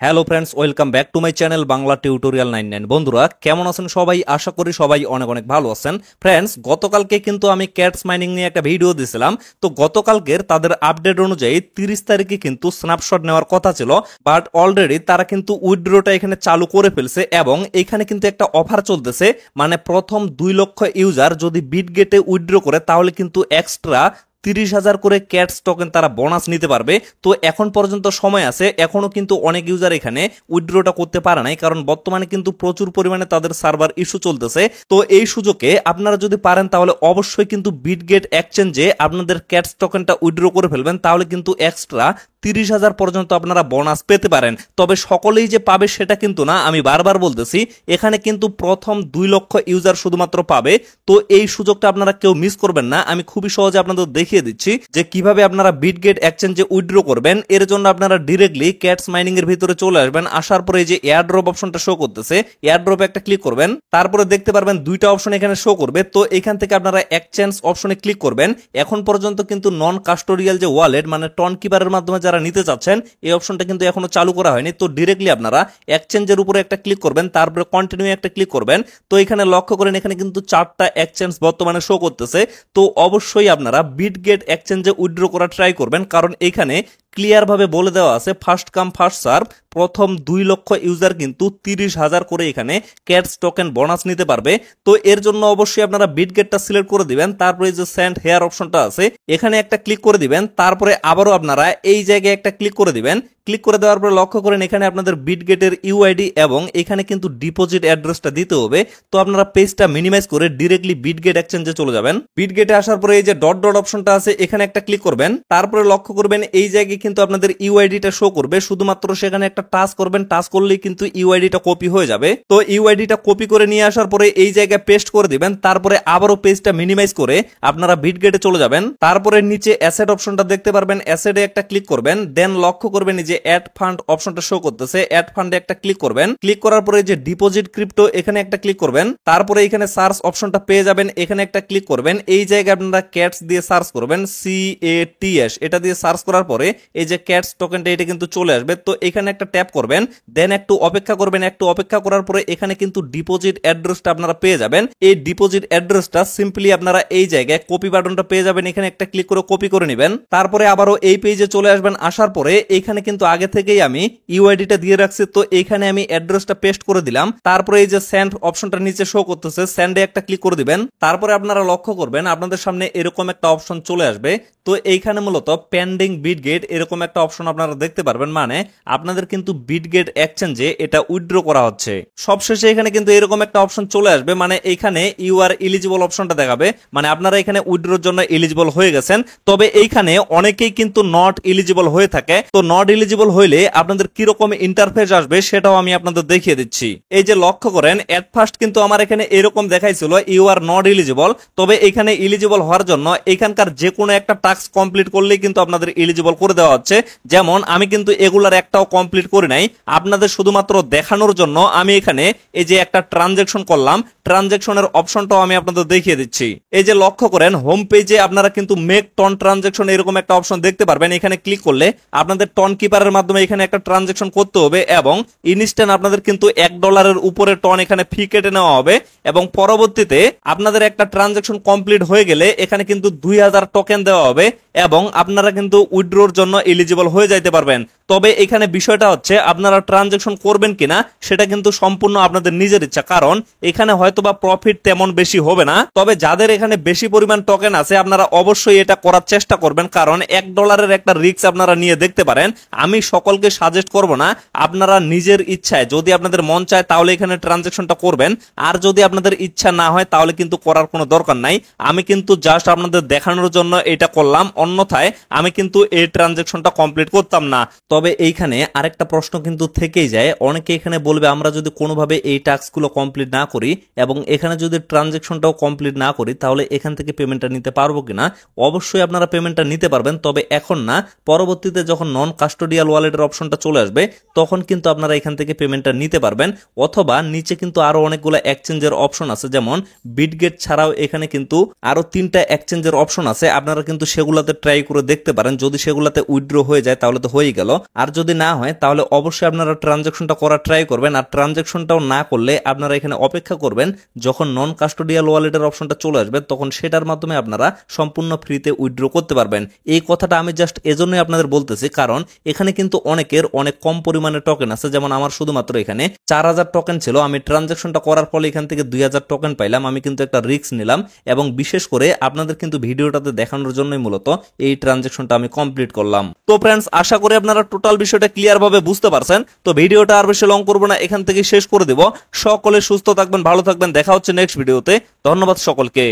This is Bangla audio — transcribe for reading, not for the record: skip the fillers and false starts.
Hello friends, welcome back to my channel Bangla tutorial 99। বন্ধুরা কেমন আছেন সবাই? আশা করি সবাই অনেক অনেক ভালো আছেন। ফ্রেন্ডস, গতকালকে কিন্তু আমি ক্যাটস মাইনিং নিয়ে একটা ভিডিও দিয়েছিলাম। তো গতকালকের তাদের আপডেট অনুযায়ী 30 তারিখে কিন্তু স্ন্যাপশট নেওয়ার কথা ছিল, বাট অলরেডি তারা কিন্তু উইথড্রটা এখানে চালু করে ফেলছে এবং এখানে কিন্তু একটা অফার চলতেছে। মানে প্রথম 2 লক্ষ ইউজার যদি বিটগেটে উইথড্র করে তাহলে কিন্তু এক্সট্রা 30,000 করে ক্যাটস টোকেন তারা বোনাস নিতে পারবে। তো এখন পর্যন্ত সময় আছে, এখনো কিন্তু অনেক ইউজার এখানে উইথড্রটা করতে পারে নাই, কারণ বর্তমানে কিন্তু প্রচুর পরিমাণে তাদের সার্ভার ইস্যু চলতেছে। তো এই সুযোগে আপনারা যদি পারেন তাহলে অবশ্যই কিন্তু বিটগেট এক্সচেঞ্জে আপনাদের ক্যাটস টোকেনটা উইথড্র করে ফেলবেন, তাহলে কিন্তু এক্সট্রা 30,000 পর্যন্ত আপনারা বোনাস পেতে পারেন। তবে সকলেই যে পাবে সেটা কিন্তু না, আমি বারবার বলতেছি এখানে কিন্তু প্রথম 2 লক্ষ ইউজার শুধুমাত্র পাবে। তো এই সুযোগটা আপনারা কেউ মিস করবেন না। আমি খুবই সহজে আপনাদের দেখিয়ে দিচ্ছি যে কিভাবে আপনারা বিটগেট এক্সচেঞ্জে উইথড্র করবেন। এর জন্য আপনারা ডিরেক্টলি ক্যাটস মাইনিং এর ভিতরে চলে আসবেন। আসার পরে এই যে এয়ারড্রপ অপশনটা শো করতেছে, এয়ারড্রপে একটা ক্লিক করবেন। তারপরে দেখতে পারবেন দুইটা অপশন এখানে শো করবে। তো এখান থেকে আপনারা এক্সচেঞ্জ অপশনে ক্লিক করবেন। এখন পর্যন্ত কিন্তু নন কাস্টোডিয়াল যে ওয়ালেট মানে টন কিপারের মাধ্যমে যারা নিতে চাচ্ছেন এই অপশনটা কিন্তু এখনো চালু করা হয়নি। তো ডিরেক্টলি আপনারা এক্সচেঞ্জের উপরে একটা ক্লিক করবেন, তারপরে কন্টিনিউ একটা ক্লিক করবেন। তো এখানে লক্ষ্য করেন এখানে কিন্তু 4টা এক্সচেঞ্জ বর্তমানে শো করতেছে। তো অবশ্যই আপনারা বিটগেট এক্সচেঞ্জে উইথড্র করা ট্রাই করবেন, কারণ এখানে ক্লিয়ার ভাবে বলে দেওয়া আছে ফার্স্ট কাম ফার্স্ট সার্ভ। প্রথম 2 লক্ষ ইউজার কিন্তু 30,000 করে এখানে ক্যাটস টোকেন বোনাস নিতে পারবে। তো এর জন্য অবশ্যই আপনারা বিটগেটটা সিলেক্ট করে দিবেন, তারপরে যে সেন্ড হেয়ার অপশনটা আছে এখানে একটা ক্লিক করে দিবেন। তারপরে আবারও আপনারা এই জায়গায় একটা ক্লিক করে দিবেন। ক্লিক করে দেওয়ার পরে লক্ষ্য করেন এখানে আপনাদের বিটগেটের ইউআইডি এবং এখানে কিন্তু ডিপোজিট অ্যাড্রেসটা দিতে হবে। তো আপনারা পেজটা মিনিমাইজ করে ডিরেক্টলি বিটগেট এক্সচেঞ্জে চলে যাবেন। বিটগেটে আসার পরে এই যে ডট ডট অপশনটা আছে এখানে একটা ক্লিক করবেন। তারপরে লক্ষ্য করবেন এই জায়গায় কিন্তু আপনাদের ইউআইডিটা শো করবে, শুধুমাত্র সেখানে একটা টাচ করবেন। টাচ করলেই কিন্তু ইউআইডিটা কপি হয়ে যাবে। তো ইউআইডিটা কপি করে নিয়ে আসার পরে এই জায়গায় পেস্ট করে দিবেন। তারপরে আবারও পেজটা মিনিমাইজ করে আপনারা বিটগেটে চলে যাবেন। তারপরে নিচে অ্যাসেট অপশনটা দেখতে পারবেন, অ্যাসেটে একটা ক্লিক করবেন। দেন লক্ষ্য করবেন যে অ্যাড ফান্ড অপশনটা শো করতেছে, অ্যাড ফান্ডে একটা ক্লিক করবেন। ক্লিক করার পরে যে ডিপোজিট ক্রিপ্টো এখানে একটা ক্লিক করবেন। তারপরে এখানে সার্চ অপশনটা পেয়ে যাবেন, এখানে একটা ক্লিক করবেন। এই জায়গায় আপনারা ক্যাটস দিয়ে সার্চ করবেন, CATS এটা দিয়ে সার্চ করার পরে এই যে ক্যাটস টোকেনটা এটা কিন্তু চলে আসবে। তো এখানে একটা ট্যাপ করবেন, দেন একটু অপেক্ষা করবেন। একটু অপেক্ষা করার পরে এখানে কিন্তু ডিপোজিট অ্যাড্রেসটা আপনারা পেয়ে যাবেন। এই ডিপোজিট অ্যাড্রেসটা সিম্পলি আপনারা এই জায়গায় কপি বাটনটা পেয়ে যাবেন, এখানে একটা ক্লিক করে কপি করে নেবেন। তারপরে আবারও এই পেজে চলে আসবেন। আসার পরে এখানে কিন্তু আগে থেকেই আমি ইউআইডিটা দিয়ে রাখছি, তো এখানে আমি অ্যাড্রেসটা পেস্ট করে দিলাম। তারপরে এই যে সেন্ড অপশনটা নিচে শো করতেছে, সেন্ডে একটা ক্লিক করে দিবেন। তারপরে আপনারা লক্ষ্য করবেন আপনাদের সামনে এরকম একটা অপশন চলে আসবে। তো এইখানে মূলত পেন্ডিং বিটগেট এরকম একটা অপশন আপনারা দেখতে পারবেন, মানে আপনাদের কিন্তু বিটগেট এক্সচেঞ্জে এটা উইথড্র করা হচ্ছে। সবশেষে এখানে কিন্তু এরকম একটা অপশন চলে আসবে, মানে এখানে ইউ আর এলিজিবল অপশনটা দেখাবে, মানে আপনারা এখানে উইথড্রর জন্য এলিজিবল হয়ে গেছেন। তবে এইখানে অনেকেই কিন্তু নট এলিজিবল হয়ে থাকে। তো নট এলিজিবল হইলে আপনাদের কিরকম ইন্টারফেস আসবে সেটাও আমি আপনাদের দেখিয়ে দিচ্ছি। এই যে লক্ষ্য করেন এট ফার্স্ট কিন্তু আমার এখানে এরকম দেখাইছিল ইউ আর নট এলিজিবল। তবে এখানে এলিজিবল হওয়ার জন্য এখানকার যে কোনো একটা টাস্ক কমপ্লিট করলেই কিন্তু আপনাদের এলিজিবল করে দেওয়া হচ্ছে। যেমন আমি কিন্তু এগুলার একটাও কমপ্লিট করি নাই, আপনাদের শুধুমাত্র দেখানোর জন্য আমি এখানে এই যে একটা ট্রানজাকশন করলাম, ট্রানজাকশনের অপশনটাও আমি আপনাদের দেখিয়ে দিচ্ছি। এই যে লক্ষ্য করেন হোম পেজে আপনারা কিন্তু মেক টন ট্রানজাকশন এরকম একটা অপশন দেখতে পারবেন। এখানে ক্লিক করলে আপনাদের টন কিপারের মাধ্যমে এখানে একটা ট্রানজাকশন করতে হবে এবং ইনস্ট্যান্ট আপনাদের কিন্তু $1 উপরে টন এখানে ফি কেটে নেওয়া হবে এবং পরবর্তীতে আপনাদের একটা ট্রানজাকশন কমপ্লিট হয়ে গেলে এখানে কিন্তু 2000 টোকেন দেওয়া হবে এবং আপনারা কিন্তু উইথড্রোর জন্য এলিজিবল হয়ে যাইতে পারবেন। তবে এখানে বিষয়টা হচ্ছে আপনারা ট্রানজাকশন করবেন কিনা সেটা কিন্তু সম্পূর্ণ আপনাদের নিজের ইচ্ছা, কারণ এখানে হয়তোবা প্রফিট তেমন বেশি হবে না। তবে যাদের এখানে বেশি পরিমাণ টোকেন আছে আপনারা অবশ্যই এটা করার চেষ্টা করবেন, কারণ $1 একটা রিস্ক আপনারা নিয়ে দেখতে পারেন। আমি সকলকে সাজেস্ট করব না, আপনারা নিজের ইচ্ছায় যদি আপনাদের মন চায় তাহলে এখানে ট্রানজাকশনটা করবেন, আর যদি আপনাদের ইচ্ছা না হয় তাহলে কিন্তু করার কোনো দরকার নাই। আমি কিন্তু জাস্ট আপনাদের দেখানোর জন্য এটা করলাম, অন্যথায় আমি কিন্তু এই ট্রানজাকশনটা কমপ্লিট করতাম না। তবে এইখানে আরেকটা প্রশ্ন কিন্তু থেকেই যায়, অনেকে এখানে বলবে আমরা যদি কোনোভাবে এই টাস্কগুলো কমপ্লিট না করি এবং এখানে যদি ট্রানজাকশনটাও কমপ্লিট না করি তাহলে এখান থেকে পেমেন্টটা নিতে পারবো কিনা। অবশ্যই আপনারা পেমেন্টটা নিতে পারবেন, তবে এখন না, পরবর্তীতে যখন নন কাস্টোডিয়াল ওয়ালেটের অপশনটা চলে আসবে তখন কিন্তু আপনারা এখান থেকে পেমেন্টটা নিতে পারবেন। অথবা নিচে কিন্তু আরো অনেকগুলো এক্সচেঞ্জের অপশন আছে, যেমন বিটগেট ছাড়াও এখানে কিন্তু আরো 3টা এক্সচেঞ্জের অপশন আছে, আপনারা কিন্তু সেগুলাতে ট্রাই করে দেখতে পারেন। যদি সেগুলাতে উইথড্র হয়ে যায় তাহলে তো হয়েই গেল। আর যদি না হয় তাহলে অবশ্যই আপনারা ট্রানজাকশনটা করার ট্রাই করবেন। আর ট্রানজাকশনটাও না করলে আপনারা এখানে অপেক্ষা করবেন যখন নন কাস্টোডিয়াল ওয়ালেটের অপশনটা চলে আসবে, তখন সেটার মাধ্যমে আপনারা সম্পূর্ণ ফ্রিতে উইথড্র করতে পারবেন। এই কথাটা আমি জাস্ট এজন্যই আপনাদের বলতেছি, কারণ এখানে কিন্তু অনেকের অনেক কম পরিমাণে টোকেন আছে। যেমন আমার শুধুমাত্র এখানে 4000 টোকেন ছিল, আমি ট্রানজাকশনটা করার ফলে এখান থেকে 2000 টোকেন পাইলাম। আমি কিন্তু একটা রিস্ক নিলাম এবং বিশেষ করে আপনাদের কিন্তু ভিডিওটাতে দেখানোর জন্যই মূলত এই ট্রানজাকশনটা আমি কমপ্লিট করলাম। তো ফ্রেন্ডস, আশা করি আপনারা টোটাল বিষয়টা ক্লিয়ার ভাবে বুঝতে পারছেন। তো ভিডিওটা আর বেশি লং করবো না, এখান থেকে শেষ করে দেব। সকলে সুস্থ থাকবেন, ভালো থাকবেন, দেখা হচ্ছে নেক্সট ভিডিওতে। ধন্যবাদ সকলকে।